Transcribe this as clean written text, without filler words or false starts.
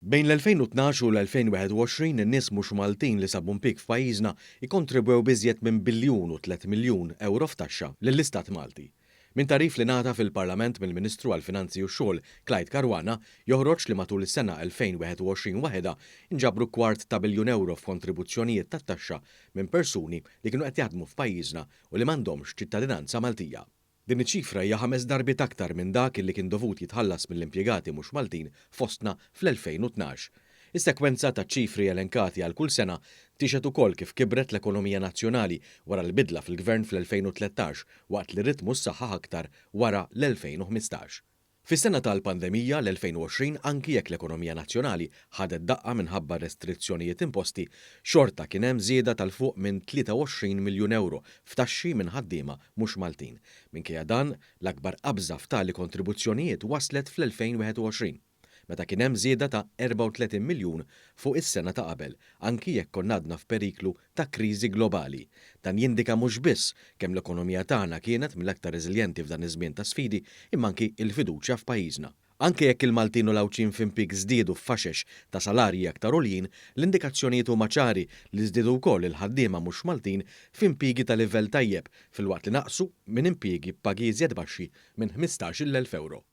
Bejn l-2012 u l-2021 in-nies mhux Maltin li sabu impjieg f'pajjiżna jikkontribwew biżjed minn biljun u 3 miljun euro f'taxxa lill-Istat Malti. Min tarif li ngħata fil-Parlament mill-Ministru għall-Finanzi u x-Xogħol Clyde Caruana joħroġ li matul is-sena 2021 waħedha inġabru kwart ta' biljun euro f'kontribuzzjonijiet tat-taxxa minn persuni li kienu qed jaħdmu f'pajjiżna u li m'għandhomx ċittadinanza Maltija. Din iċ-ċifra hija 5 darbiet aktar minn dak li kien dovut jitħallas mill-impjegati mhux Maltin fostna fl-2012. Is-sekwenza ta' ċifri elenkati għal kull sena tixet ukoll kif kibret l-ekonomija nazzjonali wara l-bidla fil-gvern fl-2013 waqt li ritmu ssaħħaħ aktar wara l-2015. Fis-sena tal-pandemija l-2020 anki jekk l-ekonomija nazzjonali ħadet daqqa minħabba restrizzjonijiet imposti, xorta kien hemm żieda tal-fuq minn 23 miljun euro f'taxxi minn ħaddiema mhux Maltin. Minkejja dan l-akbar qabża f'tali kontribuzzjonijiet waslet fl-2021. Meta kien hemm żieda ta' 34 miljun fuq is-sena ta' qabel, anki jekk konna għadna f'periklu ta' kriżi globali. Dan jindika mhux biss kemm l-ekonomija tagħna kienet mill-aktar reżiljenti f'dan iż-żmien ta' sfidi imma anki l-fiduċja f'pajjiżna. Anke jekk il-Maltin u l-Awċin f'impjieg żdiedu f'faxex ta' salarji aktar għoljin, l-indikazzjonijiet huma ċari li żdiedu wkoll il-ħaddiema mhux Maltin f'impjiegi ta' livell tajjeb filwaqt li naqsu minn impjiegi b'pagi iżjed baxxi minn 15,000 euro.